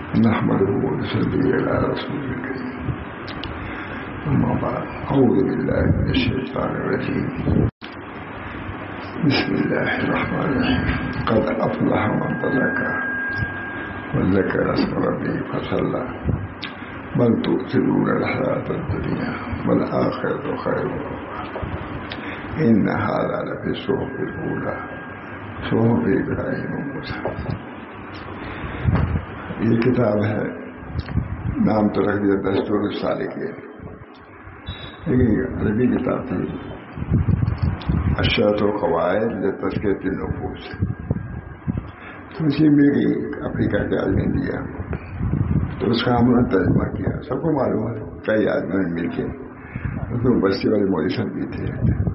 نحمده ونصلي على رسوله الكريم. أما بعد، أعوذ بالله من الشيطان الرجيم. بسم الله الرحمن الرحيم. قد أفلح من تزكى وذكر اسم ربه فصلى بل تؤثرون الحياة الدنيا والآخرة خير وأبقى إن هذا لفي الصحف الأولى صحف إبراهيم وموسى. یہ کتاب ہے، نام تو رکھ دیا دستور السالکین، لیکن عربی کتاب تھی، اشرط و قواعد لتزکیۃ النفوس. تو اسی میں افریقہ کے آدمی دیا، تو اس کا ہم نے ترجمہ کیا. سب کو معلوم ہے، کئی آدمیوں نے مل کے اس کو بستی والے مودی صاحب بھی تھے،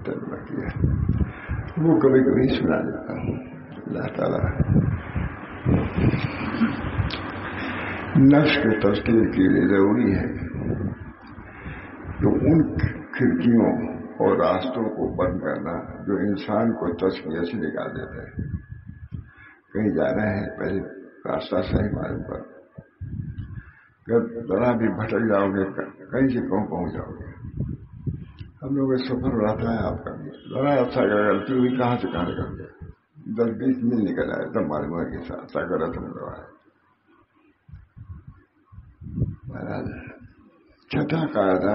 ترجمہ کیا. وہ کبھی کبھی سنا دیتا ہوں. اللہ تعالیٰ نفس کے تذکیر کے لیے ضروری ہے کہ ان کھڑکیوں اور راستوں کو بند کرنا جو انسان کو تزکیہ سے نکال دیتا ہے. کہیں جانا ہے، پہلے راستہ صحیح معلوم کر. اگر ذرا بھی بھٹک جاؤ گے کہیں سے کہوں پہنچ جاؤ گے. ہم لوگ کا سفر رہتا ہے آپ کا بھی، ذرا اچھا غلطی ہوئی کہاں سے کہاں نکل گیا، 10-20 میل نکل آئے تب معلوم ہے کہ اچھا غلط ہو رہا ہے. چھٹا قاعدہ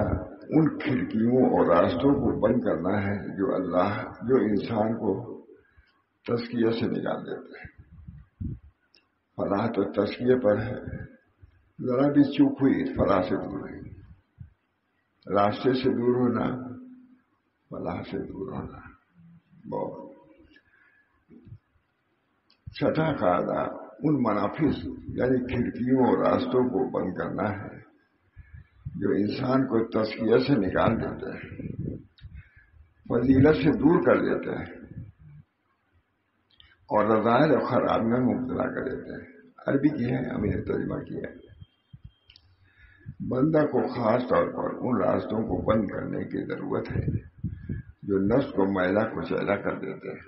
ان کھڑکیوں اور راستوں کو بند کرنا ہے جو انسان کو تزکیہ سے نکال دیتے ہیں. فلاح تو تزکیہ پر ہے، ذرا بھی چوک ہوئی فلاح سے دور ہے. راستے سے دور ہونا، فلاح سے دور ہونا. بہت چھٹا قاعدہ ان منافذ یعنی کھڑکیوں اور راستوں کو بند کرنا ہے جو انسان کو تزکیہ سے نکال دیتے ہیں، فضیلت سے دور کر دیتے ہیں اور رذائل اور خرابی میں مبتلا کر دیتے ہیں. عربی کی ہے، ہم نے ترجمہ کیا ہے. بندہ کو خاص طور پر ان راستوں کو بند کرنے کی ضرورت ہے جو نفس کو میلا کچیلا کر دیتے ہیں.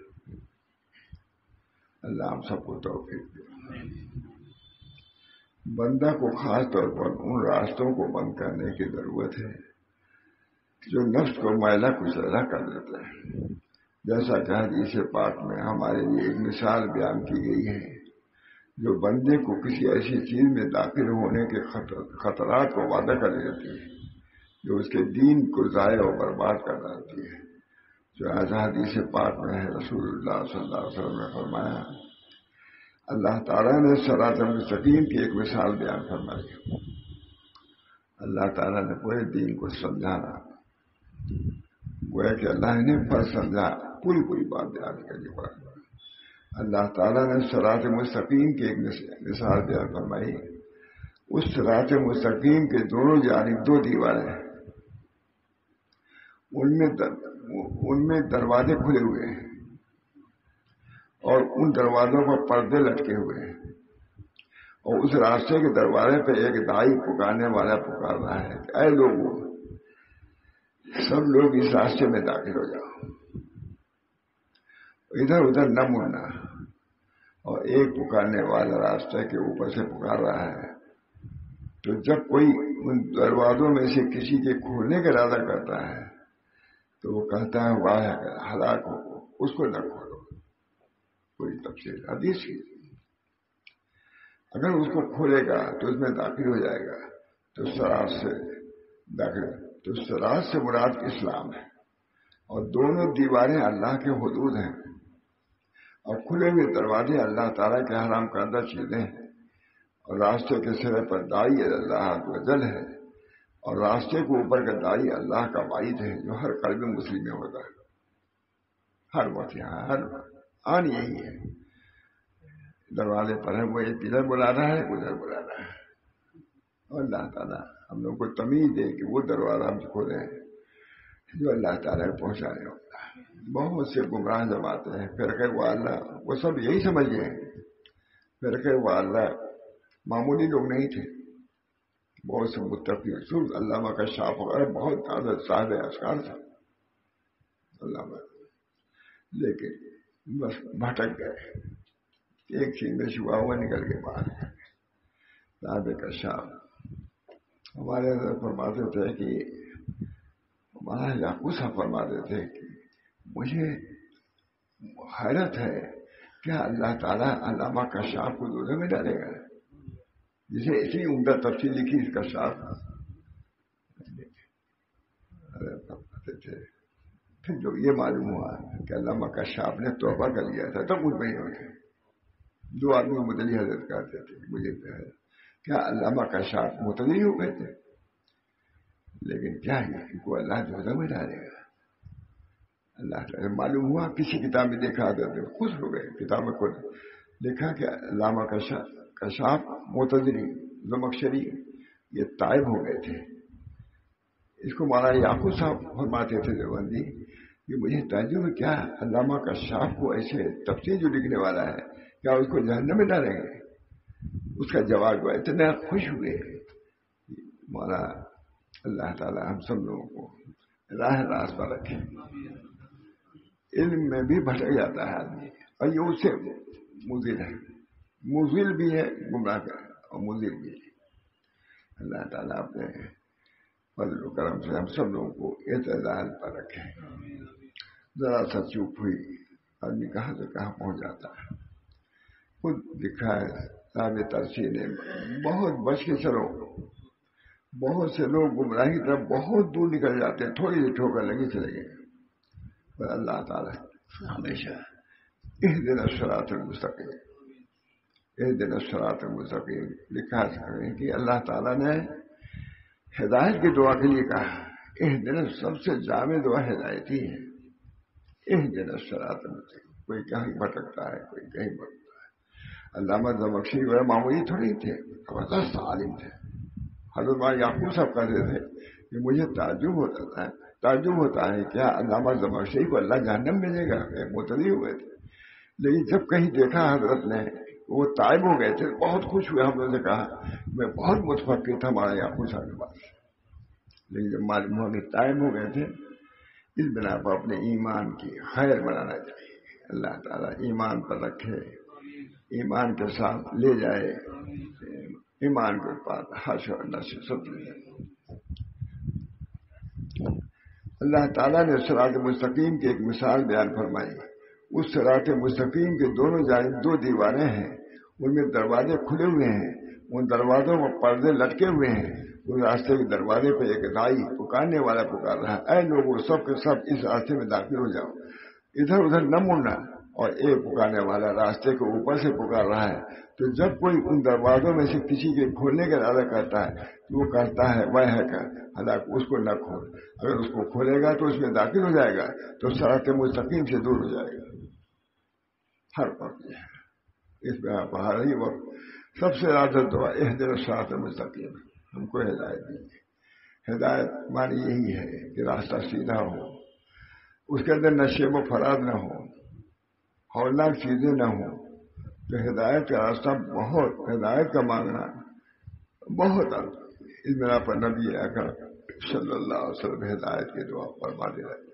اللہ ہم سب کو توفیق دے. بندہ کو خاص طور پر ان راستوں کو بند کرنے کی ضرورت ہے جو نفس کو میلا کچیلا کر دیتے ہیں. جیسا کہ حدیث پاک میں ہمارے لیے ایک مثال بیان کی گئی ہے جو بندے کو کسی ایسی چیز میں داخل ہونے کے خطرات کو وعدہ کر دیتی ہے جو اس کے دین کو ضائع و برباد کر دیتی ہے. جو ایسا حدیث پاک میں ہے، رسول اللہ صلی اللہ علیہ وسلم نے فرمایا، اللہ تعالیٰ نے صراط مستقیم کی ایک مثال بیان فرمائی. اللہ تعالیٰ نے پورے دین کو سمجھانا، گویا کہ اللہ نے فرض سمجھا، پوری بات بیان کری. اللہ تعالیٰ نے صراط مستقیم کی ایک مثال بیان فرمائی. اس صراط مستقیم کے دونوں جانب 2 دیواریں ہیں، ان میں دروازے کھلے ہوئے ہیں اور ان دروازوں پر پردے لٹکے ہوئے ہیں. اور اس راستے کے دروازے پہ ایک دائی پکارنے والا پکار رہا ہے کہ اے لوگوں، سب لوگ اس راستے میں داخل ہو جاؤ، ادھر ادھر نہ مڑنا. اور ایک پکارنے والا راستے کے اوپر سے پکار رہا ہے، تو جب کوئی ان دروازوں میں سے کسی کے کھولنے کا ارادہ کرتا ہے تو وہ کہتا ہے واہ ہلاک ہو، اس کو نہ کھولو. کوئی تفصیل حدیث کی، اگر اس کو کھولے گا تو اس میں داخل ہو جائے گا. تو سراج سے مراد اسلام ہے، اور دونوں دیواریں اللہ کے حدود ہیں، اور کھلے ہوئے دروازے اللہ تعالیٰ کے حرام کردہ چیزیں ہیں. اور راستے کے سرے پر دائی اللہ عزوجل ہے، اور راستے کے اوپر کا دائی اللہ کا واحد ہے جو ہر قلب مسلم میں ہوتا ہے. ہر وقت یہاں ہر آن یہی ہے، دروازے پر ہے، وہ ایک ادھر بلا رہا ہے ادھر بلا رہا ہے. اور اللہ تعالیٰ ہم لوگ کو تمیز دے کہ وہ دروازہ ہم کھولیں جو اللہ تعالیٰ کو پہنچانے ہوتا ہے. بہت سے گمراہ جماعتیں ہیں، فرقہ والا، وہ سب یہی سمجھ گئے. فرقہ والا معمولی لوگ نہیں تھے، بہت سے متقی رسول علامہ کا شاپ وغیرہ بہت زیادہ صاحب اشکار تھا علامہ، لیکن بس بھٹک گئے. ایک چیز میں چھپا ہوا نکل کے باہر. صاحب کشاف ہمارے اندر فرماتے تھے کہ ہمارا یعقوب صاحب فرماتے تھے کہ مجھے حیرت ہے کیا اللہ تعالیٰ علامہ کشاف کو دونوں میں ڈالے گا، جسے اتنی عمدہ تفصیل لکھی اس کشاف تھے۔ پھر جو یہ معلوم ہوا کہ علامہ کشاف نے توبہ کر لیا تھا تب مجھ میں ہوئے تھے دو آدمی مدنی حضرت کہتے تھے مجھے کیا علامہ کشاف متنی ہو گئے تھے، لیکن کیا ہے ان کو اللہ دونوں میں ڈالے گا۔ اللہ تعالیٰ معلوم ہوا کسی کتاب میں دیکھا تھا تو خوش ہو گئے، کتاب میں خود لکھا کہ علامہ کشاف معتزلی زمخشری یہ طائب ہو گئے تھے۔ اس کو مولانا یعقوب صاحب فرماتے تھے دیوبندی کہ مجھے تعجب ہے کیا علامہ کشاف کو ایسے تفسیر جو لکھنے والا ہے کیا اس کو جہنم میں ڈالیں گے؟ اس کا جواب ہوا اتنا خوش ہوئے۔ مولانا اللہ تعالیٰ ہم سب لوگوں کو راہ راست پر رکھے۔ علم میں بھی بھٹک جاتا ہے آدمی اور یہ اس سے مضل ہے، مضل بھی ہے گمراہ کر اور مضل بھی ہے۔ اللہ تعالیٰ اپنے فضل و کرم سے ہم سب لوگوں کو اعتدال پر رکھے۔ ذرا سا چوک ہوئی آدمی کہاں سے کہاں پہنچ جاتا ہے۔ خود لکھا ہے صاحب ترسی نے بہت بچ کے چلو، بہت سے لوگ گمراہی کی طرف بہت دور نکل جاتے ہیں، تھوڑی سی ٹھوکر لگی چلے گئے، پر اللہ تعالیٰ ہمیشہ اہدنا الصراط المستقیم، اہدنا الصراط المستقیم لکھا ہے کہ اللہ تعالیٰ نے ہدایت کی دعا کے لیے کہا، اہدنا سب سے جامع دعا ہدایت ہی ہے، اہدنا الصراط المستقیم۔ کوئی کہیں بھٹکتا ہے کوئی کہیں بھٹکتا ہے۔ علامہ زمخشری وہ معمولی تھوڑی تھے، زبردست عالم تھے۔ حضرت یعقوب صاحب کہتے تھے کہ مجھے تعجب ہوتا ہے کیا علامہ زمخشری کو اللہ جہنم میں دے گا، متنی ہوئے تھے۔ لیکن جب کہیں دیکھا حضرت نے وہ طائب ہو گئے تھے بہت خوش ہوئے۔ ہم نے کہا میں بہت متفقر تھا ہمارا یعقوب صاحب کے پاس، لیکن جب معلوم ہوا کہ طائب ہو گئے تھے اس بنا پر اپنے ایمان کی خیر بنانا چاہیے۔ اللہ تعالیٰ ایمان پر رکھے، ایمان کے ساتھ لے جائے، ایمان کے پاس حشر اللہ سے سب لے جائے۔ اللہ تعالیٰ نے صراط مستقیم کی ایک مثال بیان فرمائی۔ اس صراط مستقیم کے دونوں جانب دو دیواریں ہیں، ان میں دروازے کھلے ہوئے ہیں، ان دروازوں میں پردے لٹکے ہوئے ہیں۔ اس راستے کے دروازے پہ ایک دائی پکارنے والا پکار رہا ہے، اے لوگوں سب کے سب اس راستے میں داخل ہو جاؤ، ادھر ادھر نہ مڑنا۔ اور ایک پکارنے والا راستے کو اوپر سے پکار رہا ہے۔ تو جب کوئی ان دروازوں میں سے کسی کے کھولنے کا ارادہ کرتا ہے تو وہ کہتا ہے وہ ہے کہ حالانکہ اس کو نہ کھول، اگر اس کو کھولے گا تو اس میں داخل ہو جائے گا تو صراط مستقیم سے دور ہو جائے گا۔ ہر وقت اس میں آپ ہر ہی وقت سب سے زیادہ دعا اہدنا الصراط المستقیم، ہم کو ہدایت دیجیے۔ ہدایت معنی یہی ہے کہ راستہ سیدھا ہو، اس کے اندر نشیب و فراز نہ ہو، ہولناک چیزیں نہ ہوں۔ تو ہدایت کا راستہ بہت، ہدایت کا مانگنا بہت اس بنا پر نبی اکرم صلی اللہ علیہ وسلم ہدایت کی دعا فرماتے رہتے،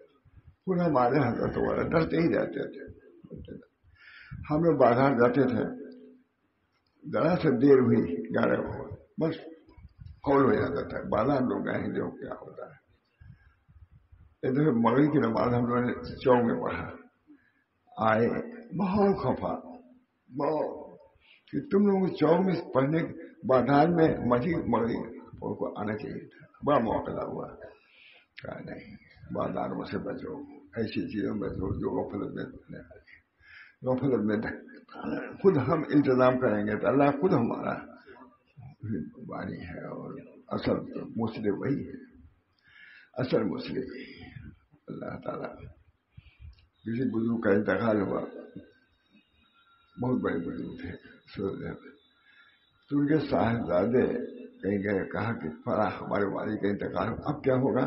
پھر ہمارے حضرت والا ڈرتے ہی رہتے تھے۔ ہم لوگ بازار جاتے تھے، ذرا سے دیر ہوئی 11 بجے بس ہول ہو جاتا تھا، بازار لوگ گئے ہیں جو کیا ہوتا ہے۔ ادھر مغرب کی نماز ہم لوگوں نے چوک میں پڑھا، آئے بہت خفا، بہت کہ تم لوگوں چوک میں پڑھنے بازار میں مغرب کو آنا چاہیے تھا، بڑا موقع ہوا۔ کہا نہیں، بازاروں سے بچو، ایسی چیزوں میں بچو جو غفلت میں خود ہم انتظام کریں گے تو اللہ خود ہمارا بانی ہے، اور اصل مسلم وہی ہے، اصل مسلم اللہ تعالیٰ۔ کسی بزرگ کا انتقال ہوا، بہت بڑے بزرگ تھے، تو ان کے صاحبزادے کہیں گئے، کہا کہ فلاں ہمارے والد کا انتقال ہو، اب کیا ہوگا؟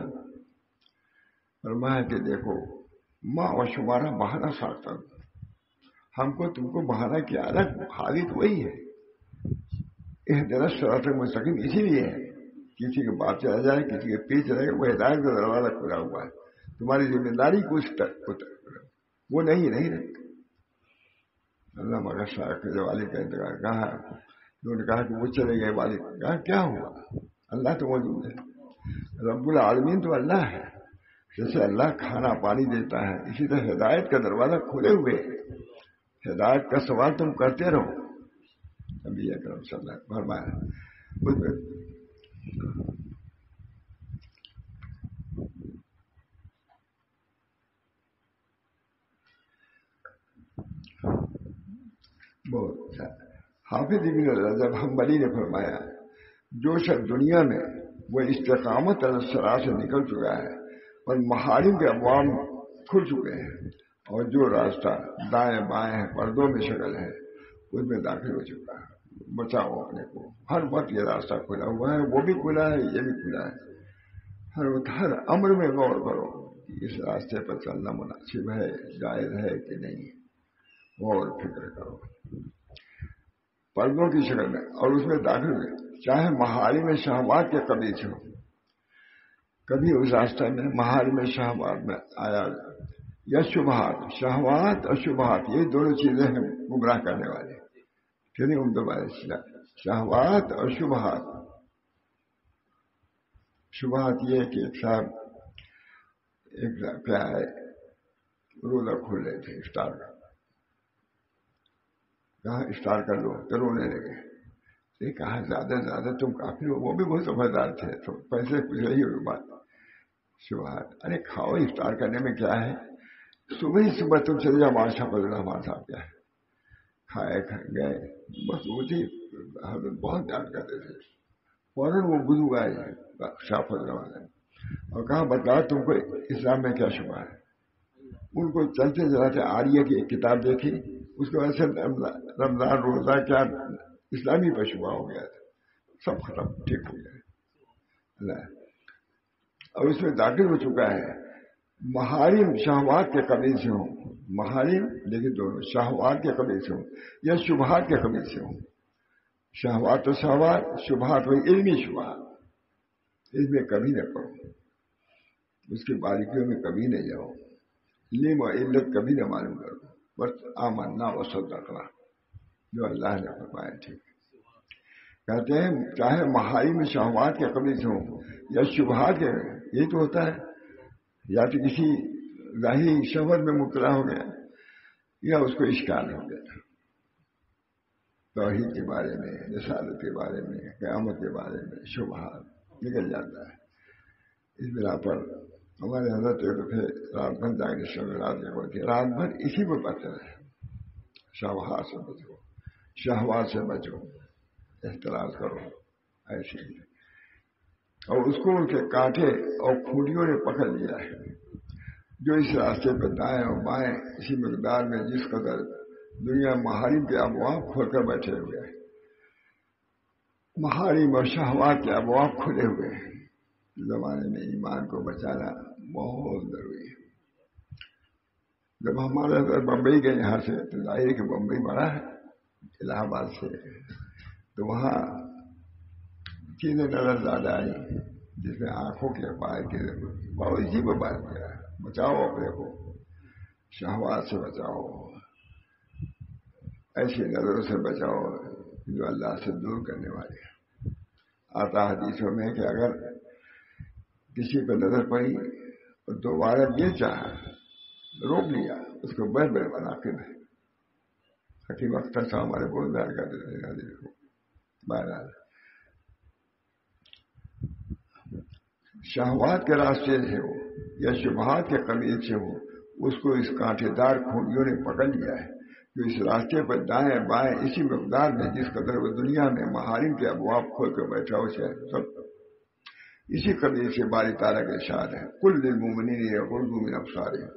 فرمایا کہ دیکھو ماں اور شمارا بہانا ساختہ، ہم کو تم کو بہانا کیا، الگ حالت وہی ہے۔ اہدنا الصراط المستقیم اسی لیے ہے، کسی کے بات چلا جائے، کسی کے پیچھے رہے، وہ ہدایت کا دروازہ کھلا ہوا ہے، تمہاری ذمہ داری کچھ وہ نہیں رہے۔ اللہ مگر شاہ کے والی کا انتقال کہا انہوں نے کہا کہ وہ چلے گئے والد، کہا کیا ہوا؟ اللہ تو موجود ہے، رب العالمین تو اللہ ہے، جیسے اللہ کھانا پانی دیتا ہے اسی طرح ہدایت کا دروازہ کھلے ہوئے، ہدایت کا سوال تم کرتے رہو۔ نبی اکرم صلی اللہ علیہ وسلم فرمایا بہت حافظ ابن رجب حنبلی نے فرمایا جو شخص دنیا میں وہ استقامت علی الصراط سے نکل چکا ہے اور محارم کے ابواب کھل چکے ہیں، اور جو راستہ دائیں بائیں پردوں میں شکل ہے اس میں داخل ہو چکا ہے، بچاؤ اپنے کو، ہر وقت یہ راستہ کھلا ہوا ہے، وہ بھی کھلا ہے یہ بھی کھلا ہے، ہر وقت ہر امر میں غور کرو کہ اس راستے پر چلنا مناسب ہے، جائز ہے کہ نہیں، غور فکر کرو پردوں کی شکل میں، اور اس میں داخل ہوئے، چاہے محارم شہوات کے قبیل سے ہو، کبھی اس راستہ میں محارم شہوات میں آیا یا شبہات، شہوات اور شبہات یہ دونوں چیزیں ہیں گمراہ کرنے والے، پھر ان دوبارہ شہوات اور شبہات۔ شبہات یہ کہ ایک صاحب کیا ہے روزہ کھول رہے تھے افطار کا، کہاں افطار کر لو تو رونے لگے، یہ کہا زیادہ سے زیادہ تم کافی ہو، وہ بھی بہت سمجھدار تھے تو پیسے کچھ رہی ہوئی بات۔ شبہات، ارے کھاؤ، افطار کرنے میں کیا ہے، صبح ہی صبح تم چلے جاؤ ماشاء اللہ ہمارے صاحب کیا ہے، کھائے گئے بس مجھے حضرت بہت پیار کرتے تھے، فوراً وہ بزرگ آئے شاہ فضل والے اور کہا بتاؤ تم کو اسلام میں کیا شبہ ہے۔ ان کو چلتے چلاتے آریہ کی ایک کتاب دیکھی، اس کو ایسے رمضان روزہ کیا اسلامی پر شبہ ہو گیا تھا، سب ختم ٹھیک ہو گیا، اور اس میں داخل ہو چکا ہے۔ محارم شہوات کے قبیل سے ہوں، محارم لیکن دونوں شہوات کے قبیل سے ہوں یا شبہات کے قبیل سے ہوں، شہوات تو شہوات، شبہات وہی علمی شبہات، اس میں کبھی نہ پڑو، اس کی باریکیوں میں کبھی نہ جاؤ، علم و علت کبھی نہ معلوم کرو، بس آمنا و صدقنا جو اللہ نے فرمایا ٹھیک۔ کہتے ہیں چاہے محارم شہوات کے قبیل سے ہوں یا شبہات کے، یہی تو ہوتا ہے، یا تو کسی ظاہری شہوت میں مبتلا ہو گیا یا اس کو اشکال ہو گیا، توحید کے بارے میں، رسالت کے بارے میں، قیامت کے بارے میں شبہات نکل جاتا ہے۔ اس بنا پر ہمارے حضرت تھے رات بھر جاگنے سے رات تھی، رات بھر اسی پر بچے رہے، شہوات سے بچو، شہوات سے بچو، احتراز کرو ایسے ہی، اور اس کو ان کے کانٹے اور کھوٹیوں نے پکڑ لیا ہے، جو اس راستے پہ دائیں اور بائیں اسی مقدار میں جس قدر دنیا محارم کے ابواب کھول کر بیٹھے ہوئے ہیں، محارم اور شہوات کے ابواب کھلے ہوئے ہیں، زمانے میں ایمان کو بچانا بہت ضروری ہے۔ جب ہمارے ساتھ بمبئی گئے یہاں سے تو ظاہر ہے کہ بمبئی بڑا ہے الہ آباد سے، تو وہاں چیزیں نظر زیادہ آئی جس میں آنکھوں کے پائے کے بہت اسی کو بات کیا ہے، بچاؤ اپنے کو، شہوات سے بچاؤ، ایسی نظروں سے بچاؤ جو اللہ سے دور کرنے والے ہیں۔ آتا حدیثوں میں کہ اگر کسی پہ نظر پڑی اور دوبارہ یہ چاہا روک لیا، اس کو بڑے بڑے مناقب ہے۔ حکیم اختر صاحب ہمارے بہت پیار کرتے تھے، بہرحال شہوات کے راستے سے ہو یا شبہات کے قبیل سے ہو، اس کو اس کانٹے دار کھوٹیوں نے پکڑ لیا ہے، جو اس راستے پر دائیں بائیں اسی مقدار میں جس قدر وہ دنیا میں محارم کے ابواب کھول کر بیٹھا ہو سے سب اسی قبیل سے باری تعالیٰ کے ارشاد ہے، قل للمؤمنین یغضوا من ابصارہم،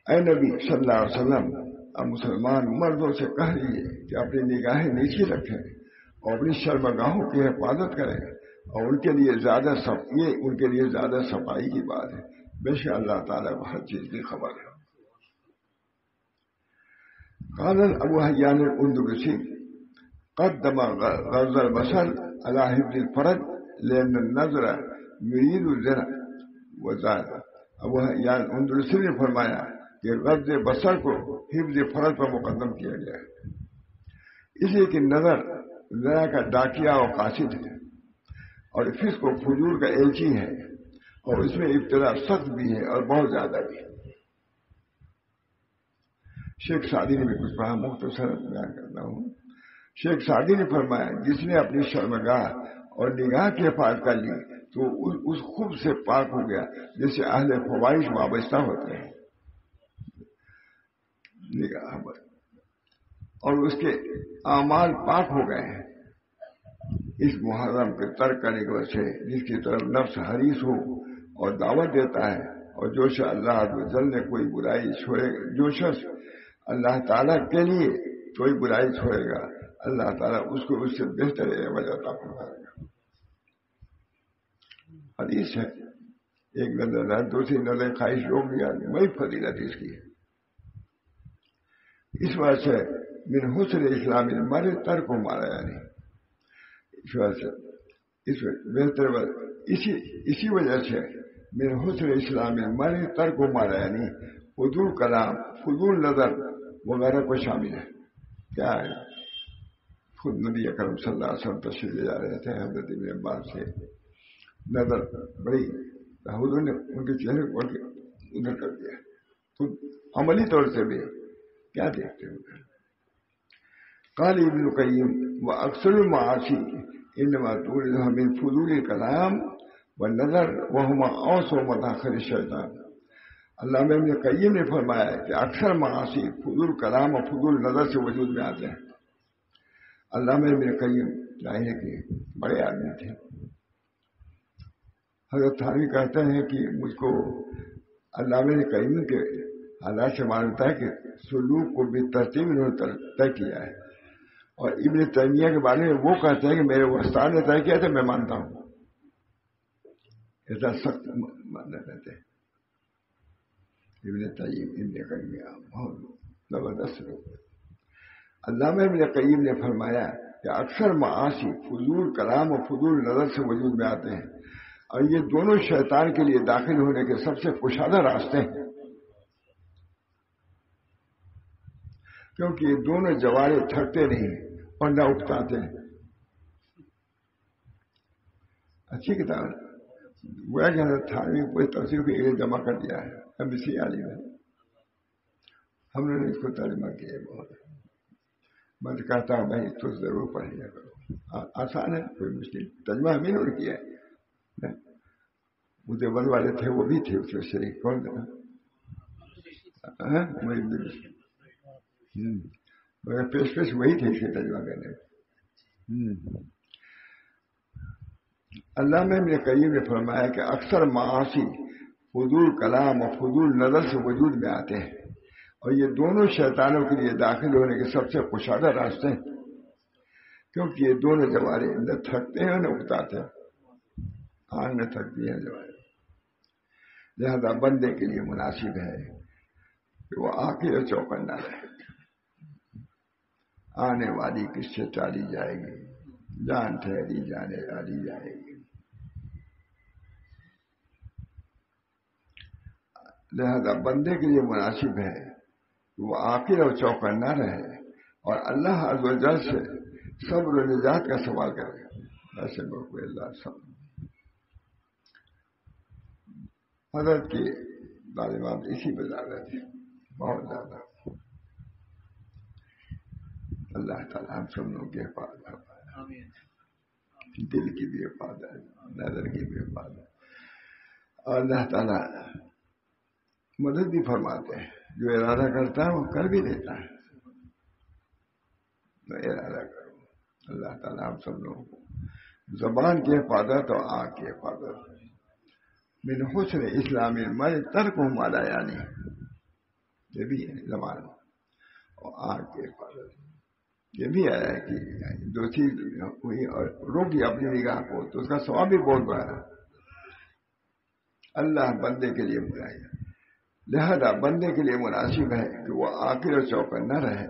اے نبی صلی اللہ علیہ وسلم اب مسلمان مردوں سے کہہ لیجیے کہ اپنی نگاہیں نیچی رکھیں اور اپنی شرمگاہوں کی حفاظت کریں، اور ان کے لیے زیادہ صفائی کی بات ہے، بے شک اللہ تعالیٰ کو ہر چیز کی خبر ہے۔ قال ابو حیان الاندلسی قدم غض البصر على حفظ الفرج لأن النظر يريد الزنا وزاد۔ ابو حیان الاندلسی نے فرمایا کہ غض بصر کو حفظ فرج پر مقدم کیا گیا ہے، اس لیے کہ نظر زنا کا ڈاکیا اور قاصد ہے، اور فسق و فجور کا ایلچی ہے، اور اس میں ابتدا سخت بھی ہے اور بہت زیادہ بھی ہے۔ شیخ سعدی نے بھی کچھ پڑھا، مختصر بیان کرتا ہوں۔ شیخ سعدی نے فرمایا جس نے اپنی شرمگاہ اور نگاہ کی حفاظت کر لی تو اس خوب سے پاک ہو گیا جس سے اہل فواہش وابستہ ہوتے ہیں، نگاہ اور اس کے اعمال پاک ہو گئے ہیں اس محرم کے ترک کرنے کی وجہ سے، جس کی طرف نفس حریص ہو اور دعوت دیتا ہے، اور جو شخص اللہ عز و جل نے کوئی برائی چھوڑے، جو شخص اللہ تعالیٰ کے لیے کوئی برائی چھوڑے گا، اللہ تعالیٰ اس کو اس سے بہتر عوض عطا فرمائے گا۔ حدیث ہے، ایک نظر ہے دوسری نظر خواہش روک دیا، وہی فضیلت اس کی ہے۔ اس وجہ سے من حسن اسلام المرء ترک مارا، یعنی اس وجہ سے بہتر اسی وجہ سے من حسن اسلام المرء ترک مارا، یعنی فضول کلام، فضول نظر وغیرہ کو شامل ہے۔ کیا ہے؟ خود نبی اکرم صلی اللہ علیہ وسلم تشریف لے جا رہے تھے حضرت ابن عباس سے، نظر بڑی حضور نے ان کے چہرے کو ادھر کر دیا، خود عملی طور سے بھی کیا دیکھتے ہیں۔ قال ابن القیم واکثر المعاصی انما تولدها من فضول الکلام والنظر وهما اوسع مداخل الشیطان۔ علامہ ابن قیم نے فرمایا کہ اکثر معاصی فضول کلام اور فضول نظر سے وجود میں آتے ہیں۔ علامہ ابن قیم ظاہر کے بڑے آدمی تھے۔ حضرت تھانوی کہتے ہیں کہ مجھ کو علامہ ابن قیم کے حالات سے معلوم تھا کہ سلوک کو بھی ترتیب انہوں نے طے کیا ہے، اور ابن تیمیہ کے بارے میں وہ کہتے ہیں کہ میرے استاد نے طے کیا تھا، میں مانتا ہوں، ایسا سخت ماننا رہتے ہیں۔ ابن قیم بہت زبردست لوگ۔ علامہ ابن قیم نے فرمایا کہ اکثر معاصی فضول کلام اور فضول نظر سے وجود میں آتے ہیں، اور یہ دونوں شیطان کے لیے داخل ہونے کے سب سے کشادہ راستے ہیں، کیونکہ یہ دونوں جوارے تھکتے نہیں اور نہ اکتاتے ہیں۔ اچھی کتاب ہے، وہ کہ حضرت تھانوی کوئی تفسیر کے لیے جمع کر دیا ہے MBC علی میں، ہم نے اس کو ترجمہ کیا ہے بہت۔ میں تو کہتا ہوں بھائی اس کو ضرور پڑھ لیا کرو، آسان ہے، کوئی مشکل ترجمہ ہم ہی نے کیا ہے۔ مجھے بند والے تھے وہ بھی تھے اس میں شریک، کون تھا؟ مگر پیش وہی تھے اس کے ترجمہ کرنے میں۔ علامہ ابن قیم نے فرمایا کہ اکثر معاصی فضول کلام اور فضول نظر سے وجود میں آتے ہیں، اور یہ دونوں شیطانوں کے لیے داخل ہونے کے سب سے کشادہ راستے ہیں، کیونکہ یہ دونوں جوارے نہ تھکتے ہیں نہ اکتاتے ہیں، آنکھ نہ تھکتی ہیں جوارے۔ لہذا بندے کے لیے مناسب ہے کہ وہ آنکھیں اور چوکنا رہے۔ آنے والی کس سے ٹالی جائے گی، جان ٹھہری جانے والی جائے گی۔ لہذا بندے کے لیے مناسب ہے کہ وہ عاقل اور چوکنا رہے اور اللہ عز و جل سے صبر و نجات کا سوال کرے۔ ایسے لوگ کو اللہ صبر۔ حضرت کی تعلیمات اسی پہ زیادہ تھی، بہت زیادہ۔ اللہ تعالیٰ ہم سب لوگوں کی حفاظت فرمائے، دل کی بھی حفاظت، نظر کی بھی حفاظت، اور اللہ تعالیٰ مدد بھی فرماتے ہیں، جو ارادہ کرتا ہے وہ کر بھی دیتا ہے۔ تو ارادہ کرو، اللہ تعالیٰ ہم سب لوگوں کو زبان کی حفاظت اور آنکھ کی حفاظت، من حسن اسلام المرء ترک ما لا یعنی، یہ بھی ہے زبان اور آنکھ کی حفاظت۔ یہ بھی آیا کہ دو چیز ہوئی اور روکی اپنی نگاہ کو تو اس کا ثواب بھی بہت بڑا ہے۔ اللہ بندے کے لیے برائی، لہذا بندے کے لیے مناسب ہے کہ وہ عاقل اور چوکنا رہے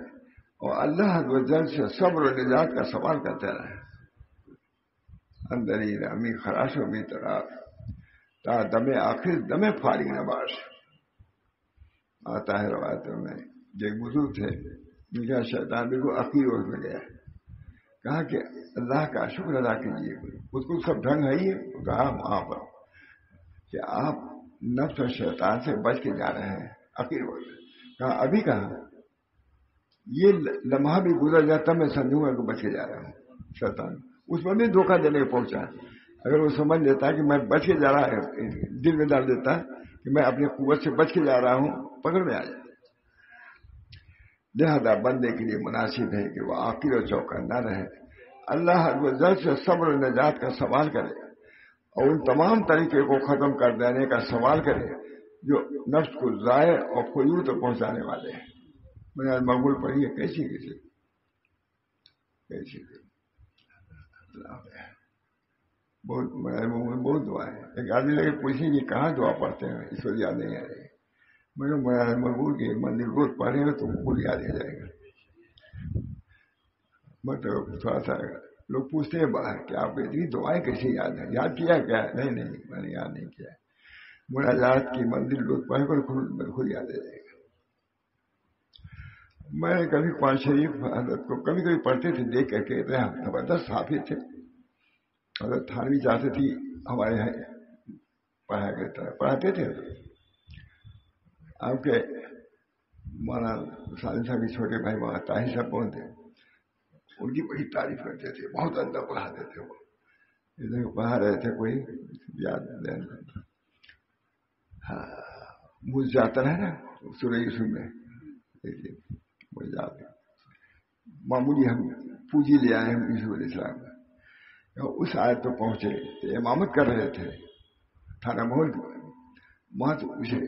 اور اللہ عز و جل سے صبر و نجات کا سوال کرتے رہے۔ اندر ہی امی خراش و می طرح تا دم آخر دم فارغ نباش، آتا ہے روایتوں میں۔ ایک بزرگ تھے، ان کا شیطان بالکل عقیر میں گیا، کہا کہ اللہ کا شکر ادا کیجیے، اس کو سب ڈھنگ ہے ہی ہے. کہا وہاں پر کہ آپ نفس اور شیطان سے بچ کے جا رہے ہیں. عقیل بولے کہا ابھی کہا یہ لمحہ بھی گزر جاتا میں سمجھوں گا کہ بچ کے جا رہا ہوں. شیطان اس میں بھی دھوکہ دینے کو پہنچا. اگر وہ سمجھ لیتا کہ میں بچ کے جا رہا ہے، دل میں ڈال دیتا کہ میں اپنی قوت سے بچ کے جا رہا ہوں، پکڑ میں آ جائے. لہذا بندے کے لیے مناسب ہے کہ وہ عاقل اور چوکنا رہے، اللہ عزوجل سے صبر و نجات کا سوال کرے اور ان تمام طریقے کو ختم کر دینے کا سوال کرے جو نفس کو ضائع اور فجور تک پہنچانے والے ہیں. میں نے مقبول پڑھی ہے کیسی بہت دعا ہے. ایک آدمی لگے پوچھیں کہ کہاں دعا پڑھتے ہیں، اس وقت یاد نہیں آ رہی. میں نے مولانا مقبول کی مندر روز پڑھیں گے تو خود یاد آ جائے گا. مطلب تھوڑا سا لوگ پوچھتے ہیں باہر کہ آپ اتنی دعائیں کیسے یاد ہیں، یاد کیا کیا؟ نہیں میں نے یاد نہیں کیا. مناجات کی مندر روز پڑھیں گے تو خود یاد آ جائے گا. میں کبھی قرآن شریف حضرت کو کبھی کبھی پڑھتے تھے دیکھ کر کے زبردست حافظ تھے. حضرت تھانوی چاہتے تھی ہمارے یہاں پڑھاتے تھے. آپ کے مولانا سالم صاحب کے چھوٹے بھائی مولانا طاہر صاحب بہت تھے، ان کی بڑی تعریف کرتے تھے، بہت اندر پڑھاتے تھے. وہ ادھر پڑھا رہے تھے کوئی یاد مجھ جاتا ہے نا سورہ یوسف میں، مجھ جاتے معمولی ہم پوجی لے آئے ہم یوسف علیہ السلام میں. اس آیت تو پہنچے تو امامت کر رہے تھے تھانہ محل وہاں تو اسے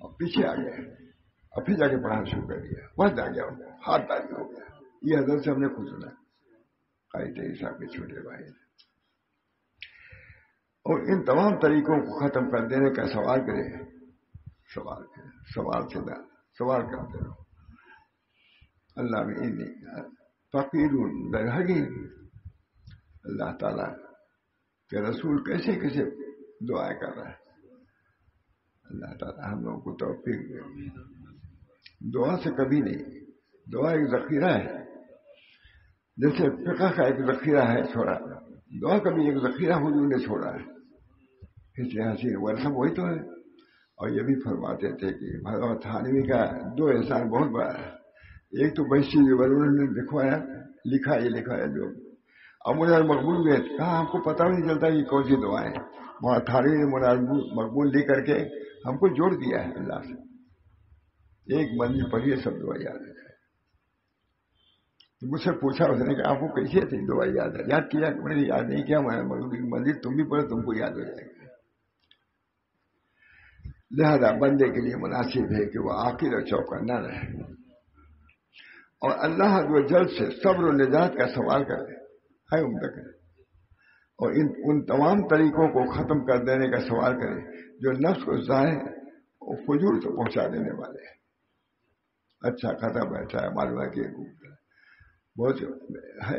اور پیچھے آ گئے اور پھر جا کے پڑھانا شروع کر دیا. بس آ گیا ان کو ہاتھ تالی ہو گیا. یہ حضرت سے ہم نے خود سنا قاری تیری صاحب کے چھوٹے بھائی. اور ان تمام طریقوں کو ختم کر دینے کا سوال کرے، سوال کرتے رہو. اللہ میں فقیر درہگی اللہ تعالیٰ کہ رسول کیسے کیسے دعائیں کر رہا ہے. اللہ تعالیٰ ہم لوگوں کو توفیق دے. دعا سے کبھی نہیں، دعا ایک ذخیرہ ہے، جیسے فقہ کا ایک ذخیرہ ہے چھوڑا، دعا کبھی ایک ذخیرہ حضور نے چھوڑا ہے. اس حسین ورثہ وہی تو ہے. اور یہ بھی فرماتے تھے کہ حضرت تھانوی کا دو احسان بہت بڑا ہے. ایک تو بحثی نے لکھا ہے جو اب مجھے مقبول ہوئے کہا ہم کو پتہ نہیں چلتا کہ کون سی دعائیں. وہاں تھانوی نے مقبول لکھ کر کے ہم کو جوڑ دیا ہے اللہ سے. ایک منزل پڑھیے سب دعا یاد ہے. مجھ سے پوچھا اس نے کہ آپ کو کیسے تھی دعا یاد ہے؟ یاد کیا؟ میں نے یاد نہیں کیا. منزل تم بھی پڑھو تم کو یاد ہو جائے گا. لہذا بندے کے لیے مناسب ہے کہ وہ عاقل اور چوکنا رہے اور اللہ عزوجل سے صبر و نجات کا سوال کرے ہے عمدہ کرے اور ان تمام طریقوں کو ختم کر دینے کا سوال کرے جو نفس کو ضائع اور فجور سے پہنچا دینے والے ہیں. اچھا خطا بیٹھا ہے معلوم ہے کہ بہت ہے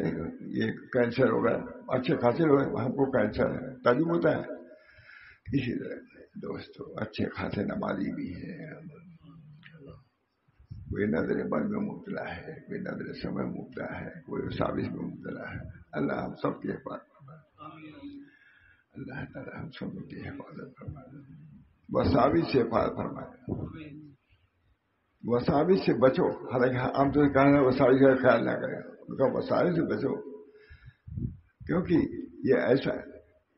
یہ کینسر ہوگا، اچھے خاصے لوگ ہم کو کینسر ہے تعلیم ہوتا ہے. اسی طرح دوستو اچھے خاصے نمازی بھی ہیں، کوئی نظر بل میں مبتلا ہے، کوئی نظر سمے مبتلا ہے، کوئی وساوس میں مبتلا ہے. اللہ ہم سب کی حفاظت فرمائے. اللہ تعالیٰ ہم سب کی حفاظت فرمائے، وساوس سے حفاظت فرمائے. وساوس سے بچو. حالانکہ ہم تو کہنا وساوس کا خیال نہ کریں، ان کا وساوس سے بچو کیونکہ یہ ایسا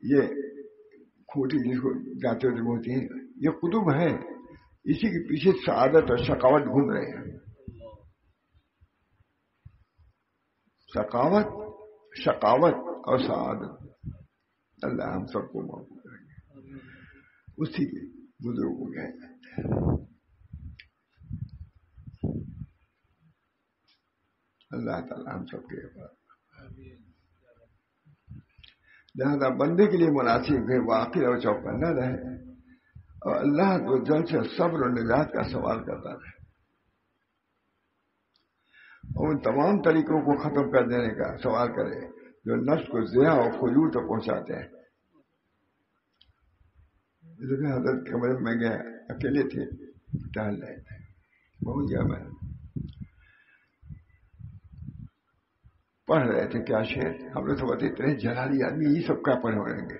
یہ کھوٹی جس کو جاتے ہوتے ہوتی ہیں یہ قطب ہے، اسی کے پیچھے سعادت اور شقاوت گھوم رہے ہیں. شقاوت اور سعادت اللہ ہم سب کو موقع کریں گے. اسی کے بزرگوں کے اللہ تعالیٰ ہم سب کے لہذا بندے کے لیے مناسب ہے واقع اور چوکنا رہے اور اللہ کو جل سے صبر و نجات کا سوال کرتا رہے اور ان تمام طریقوں کو ختم کر دینے کا سوال کرے جو نفس کو ضیاء اور فجور تک پہنچاتے ہیں. حضرت کمرے میں گیا، اکیلے تھے، ٹہل رہے تھے، بہت جگہ میں پڑھ رہے تھے کیا شعر، ہم نے سمجھتے اتنے جلالی آدمی یہ سب کیا پڑھے ہوئیں گے.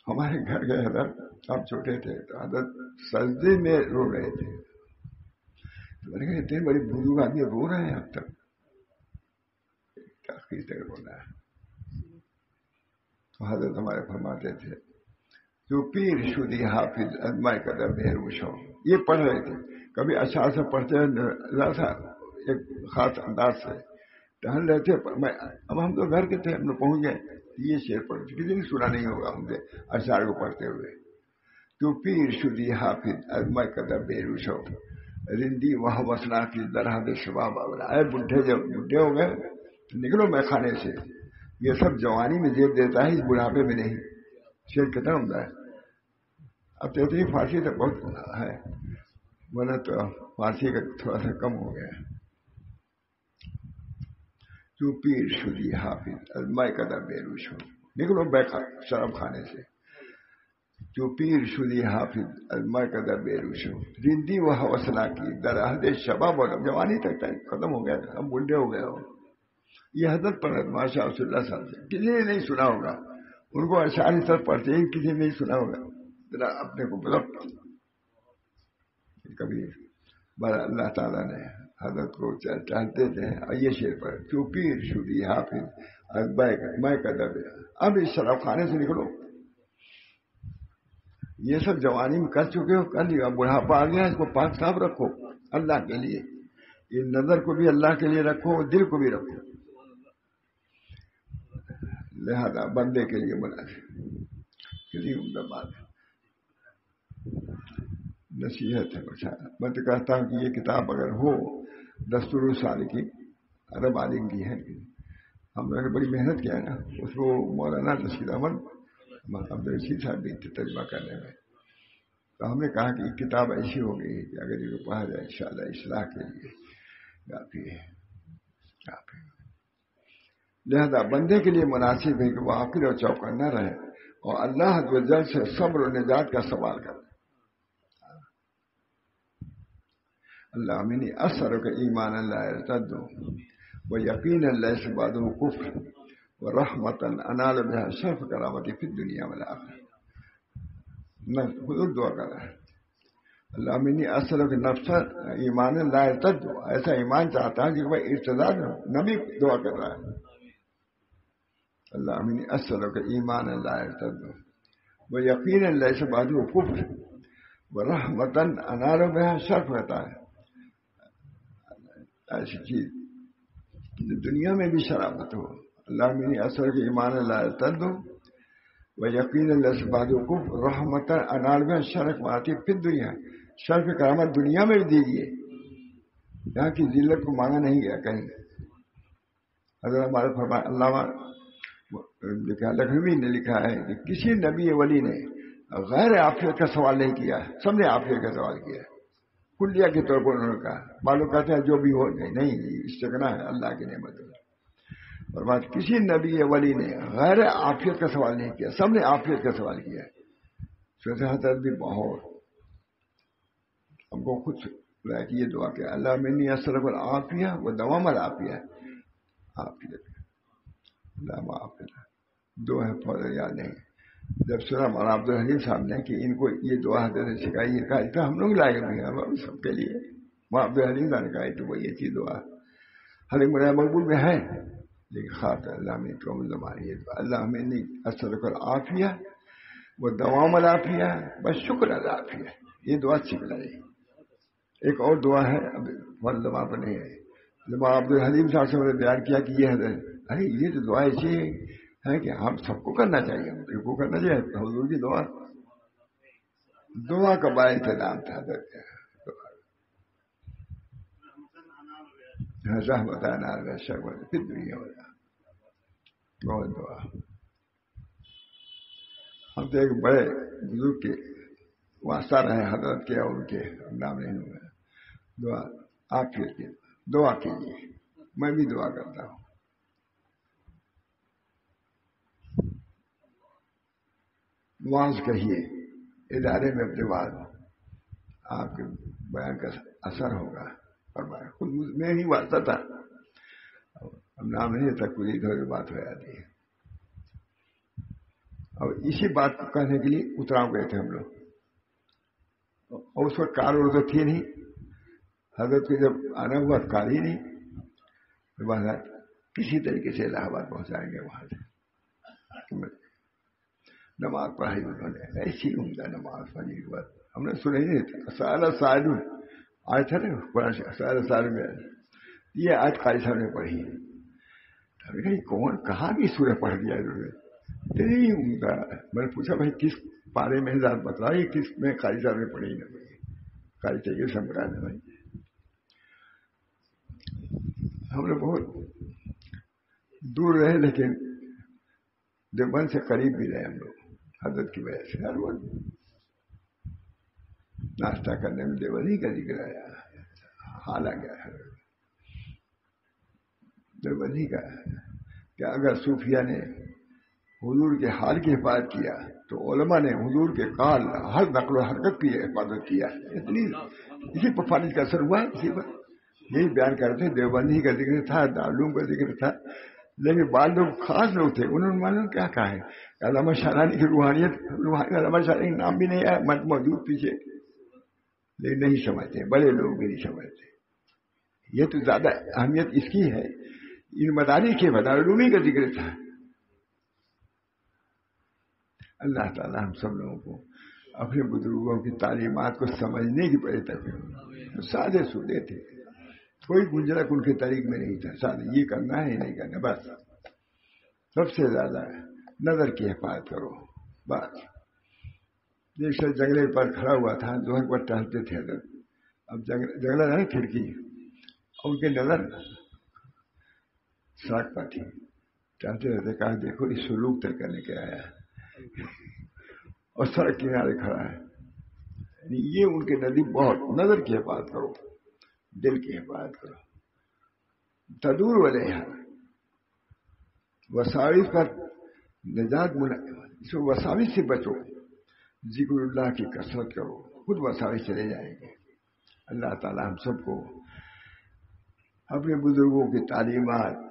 ہمارے گھر گئے حضرت، ہم چھوٹے تھے تو حضرت سجدے میں رو رہے تھے. میں نے کہا اتنے بڑے بزرگ آدمی رو رہے ہیں اب تک، کیا تک رونا ہے. تو حضرت ہمارے فرماتے تھے جو پیر شدی حافظ ازمائے قدر بہروش ہو، یہ پڑھ رہے تھے. کبھی اشعار سے پڑھتے تھا ایک خاص انداز سے ٹہل رہے تھے. اب ہم تو گھر کے تھے، ہم لوگ پہنچ گئے، یہ شعر پڑھ کسی نے سنا نہیں ہوگا ہم سے اشعار کو پڑھتے ہوئے. جو پیر شدی حافظ ازمائے قدر بہروش ہو رندی وہ وسنا کی درہ بے شباب اولا. اے بڈھے، جب بڈھے ہو گئے تو نکلو میخانے سے، یہ سب جوانی میں زیب دیتا ہے، اس بڑھاپے میں نہیں. شعر کتنا ہوتا ہے. اب تو اتنی فارسی تو بہت ہے، ورنہ تو فارسی کا تھوڑا سا کم ہو گیا. جو پیر شدی حافظ ازمائے قدر بہروش ہو، نکلو شراب خانے سے. جو پیر شدی حافظ ازمائے قدر بہروش ہو رندی وہ حوصلہ کی در عہد شباب اور جوانی تک ختم ہو گیا تھا، ہم بڈھے ہو گئے ہو. یہ حضرت پر ماشاء اللہ صاحب سے کسی نے نہیں سنا ہوگا، ان کو اشعار سب پڑھتے ہیں، کسی نے نہیں سنا ہوگا. ذرا اپنے کو بلب کبھی بڑا اللہ تعالیٰ نے حضرت کو چاہتے تھے. یہ شعر پر جو پیر شدی حافظ ازمائے قدر، اب اس شراب خانے سے نکلو. یہ سب جوانی میں کر چکے ہو، کر لیا. بڑھاپا آ گیا، اس کو پاک صاف رکھو اللہ کے لیے. یہ نظر کو بھی اللہ کے لیے رکھو، دل کو بھی رکھو. لہذا بندے کے لیے بنا کتنی عمدہ بات ہے، نصیحت ہے. بچا میں تو کہتا ہوں کہ یہ کتاب اگر ہو دستور سال کی عرب عالم کی ہے، ہم نے بڑی محنت کیا ہے نا. اس کو مولانا رشید احمد عبدالرشید صاحب بھی ترجمہ کرنے میں، تو ہم نے کہا کہ یہ کتاب ایسی ہو گئی کہ اگر یہ پڑھا جائے انشاءاللہ اصلاح کے لیے کافی ہے. لہذا بندے کے لیے مناسب ہے کہ وہ عاقل اور چوکنا رہے اور اللہ عز و جل سے صبر و نجات کا سوال کرے. اللہ منی اثر کا ایمان اللہ ارتد و یقین اللہ سے بعد کفر و رحمتن انال بها شرف کرامتی فی الدنیا والآخرہ. نہ خود دعا کر رہا ہے اللہ منی اثر کے نفس ایمان اللہ ارتد، ایسا ایمان چاہتا ہے کہ بھائی ارتداد نبی دعا کر رہا ہے. اللہ منی اثر کا ایمان اللہ ارتد و یقین اللہ سے بعد کفر و رحمتن انال بها شرف رہتا ہے. ایسی چیز دنیا میں بھی شرافت ہو. اللہ منی اثر کے ایمان اللہ ارتد و یقین اللہ سے بعد کفر رحمت انال میں شرف آتی پھر دنیا شرف کرامت دنیا میں بھی دیجیے. یہاں کی ذلت کو مانگا نہیں گیا کہیں. حضرت ہمارے فرمایا علامہ لکھنوی نے لکھا ہے کہ کسی نبی ولی نے غیر عافیت کا سوال نہیں کیا، سب نے عافیت کا سوال کیا. کلیہ کے طور پر انہوں نے کہا، معلوم کہتے ہیں جو بھی ہو نہیں استغنا ہے اللہ کی نعمت. اور بات کسی نبی ولی نے غیر عافیت کا سوال نہیں کیا، سب نے عافیت کا سوال کیا. حضرت بھی بہت ہم کو خود کہ یہ دعا کیا اللہ منی اصرف العافیہ و دوام العافیہ. عافیت اللہ عافیت دو ہے فوراً یاد نہیں. جب سنا مولانا عبدالحلیم صاحب نے کہ ان کو یہ دعا حضرت سکھائی، یہ کہا تو ہم لوگ لائے ہوئے ہیں سب کے لیے. مولانا عبدالحلیم صاحب نے کہا تو وہ یہ چیز دعا حلیم مرا مقبول میں ہے، لیکن خاطر اللہ میں قوم زمانی اللہ منی اصرف العافیہ و دوام العافیہ بس شکر العافیہ. یہ دعا سکھ لائی. ایک اور دعا ہے اب فرض زبان پر نہیں ہے. مولانا عبدالحلیم صاحب سے میں نے بیان کیا کہ یہ حضرت ارے یہ تو دعا ایسی ہے کہ ہم سب کو کرنا چاہیے، ہم کو کرنا چاہیے. حضور کی دعا کا بڑا انتظام تھا حضرت. رحمت پھر دنیا والا بہت دعا. ہم تو ایک بڑے بزرگ کے واسطہ رہے حضرت کے اور ان کے نام نہیں ہوئے. دعا آپ کی دعا کیجیے، میں بھی دعا کرتا ہوں. واز کہیے ادارے میں اپنے بعد آپ کے بیان کا اثر ہوگا. فرمایا خود میں ہی واسطہ تھا، اب نام نہیں تک پوری ادھر بات ہو جاتی ہے. اور اسی بات کو کہنے کے لیے اتراؤ گئے تھے ہم لوگ. اور اس وقت کار اور تو تھی نہیں. حضرت کو جب آنا ہوا کار ہی نہیں. کسی طریقے سے الہ آباد پہنچائیں گے وہاں سے. نماز پڑھائی انہوں نے ایسی عمدہ نماز پڑھی. ہم نے سنا ہی نہیں تھا. سارا سال آج تھا نا قرآن سارا سال میں یہ آج قاری صاحب نے پڑھی. کون کہاں کی سورہ پڑھ دیا انہوں نے. اتنی عمدہ. میں نے پوچھا بھائی کس پارے میں ذات بتلا یہ کس میں قاری صاحب نے پڑھی نہ پڑھی. قاری چاہیے سمجھا دیں بھائی. ہم نے بہت دور رہے لیکن دیوبند سے قریب بھی رہے ہم لوگ حضرت کی وجہ سے. ہر وقت ناشتہ کرنے میں دیوبند ہی کا ذکر آیا. حال آ گیا ہے دیوبند ہی کا کہ اگر صوفیہ نے حضور کے حال کی حفاظت کیا تو علماء نے حضور کے قال ہر نقل و حرکت کی حفاظت کیا. اتنی اسی پر فارغ کا اثر ہوا ہے. اسی پر یہی بیان کرتے ہیں. دیوبندی کا ذکر تھا, دارالعلوم کا ذکر تھا, لیکن بعض لوگ خاص لوگ تھے انہوں نے معلوم کیا کہا ہے. علامہ شارانی کی روحانیت, علامہ شارانی کا نام بھی نہیں آیا موجود پیچھے, لیکن نہیں سمجھتے. بڑے لوگ بھی نہیں سمجھتے. یہ تو زیادہ اہمیت اس کی ہے. ان مدارس کے دارالعلوم کا ذکر تھا. اللہ تعالیٰ ہم سب لوگوں کو اپنے بزرگوں کی تعلیمات کو سمجھنے کی پڑے تک. سادے سودے تھے, کوئی گنجرک ان کے طریق میں نہیں تھا. سادے یہ کرنا ہے یہ نہیں کرنا, بس سب سے زیادہ نظر کی حفاظت کرو بس. ایک شخص جنگلے پر کھڑا ہوا تھا, دوہر پر ٹہلتے تھے حضرت. اب جنگلہ ہے کھڑکی, اور ان کی نظر سڑک پر تھی. ٹہلتے رہتے کہا دیکھو اس سلوک طے کرنے کے آیا اور سڑک کنارے کھڑا ہے. یہ ان کے نزدیک بہت. نظر کی حفاظت کرو, دل کی حفاظت کرو. تدور علیہا وساوس پر نجات اس وساوس سے بچو. ذکر اللہ کی کثرت کرو, خود وساوس چلے جائیں گے. اللہ تعالی ہم سب کو اپنے بزرگوں کی تعلیمات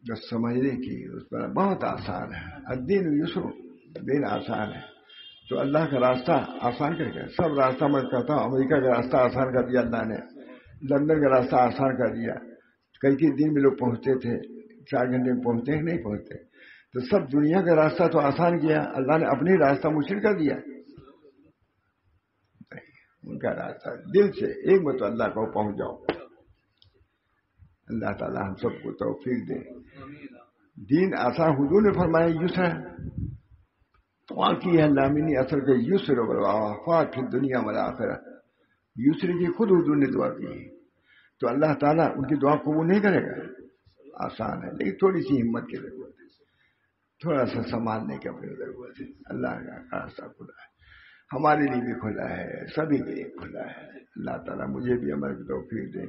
جو سمجھنے کی اس پر بہت آسان ہے. الدین یسر, دین آسان ہے. تو اللہ کا راستہ آسان کر کے سب راستہ میں کہتا ہوں. امریکہ کا راستہ آسان کر دیا اللہ نے, لندن کا راستہ آسان کر دیا. کئی دن میں لوگ پہنچتے تھے, 4 گھنٹے میں پہنچتے ہیں, نہیں پہنچتے. تو سب دنیا کا راستہ تو آسان کیا, اللہ نے اپنی راستہ مشکل کر دیا. ان کا راستہ دل سے ایک مت اللہ کو پہنچ جاؤ. اللہ تعالی ہم سب کو توفیق دے. دین آسان حضور نے فرمایا یسر دعا کی ہے. لامنی اثر کے یسر والعافات فی الدنیا والآخرہ. یسر کی خود حضور نے دعا کی ہے. تو اللہ تعالیٰ ان کی دعا قبول نہیں کرے گا. آسان ہے لیکن تھوڑی سی ہمت کی ضرورت ہے, تھوڑا سا سنبھالنے کی اپنی ضرورت ہے. اللہ کا راستہ کھلا ہے, ہمارے لیے بھی کھلا ہے, سبھی کے لیے کھلا ہے. اللہ تعالیٰ مجھے بھی عمل کی توفیق دے,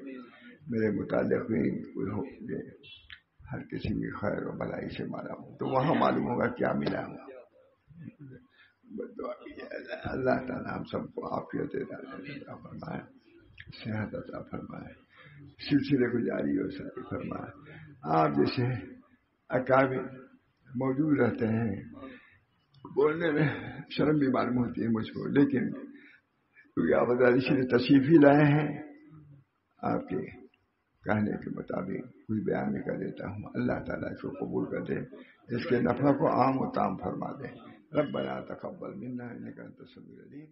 میرے متعلق دے, ہر کسی بھی خیر و بلائی سے مارا ہوں تو وہاں معلوم ہوگا کیا ملا ہوں. اللہ تعالیٰ ہم سب کو عافیت عطا فرمائے, صحت عطا فرمائے, سلسلے کو جاری و ساری فرمائے. آپ جیسے اکابر موجود رہتے ہیں, بولنے میں شرم بھی معلوم ہوتی ہے مجھ کو, لیکن کیونکہ آپ اسی لیے تشریف ہی لائے ہیں, آپ کے کہنے کے مطابق کوئی بیان کر دیتا ہوں. اللہ تعالیٰ اس کو قبول کر دے, اس کے نفع کو عام و تام فرما دے. ربنا تقبل منا انک انت السمیع العلیم.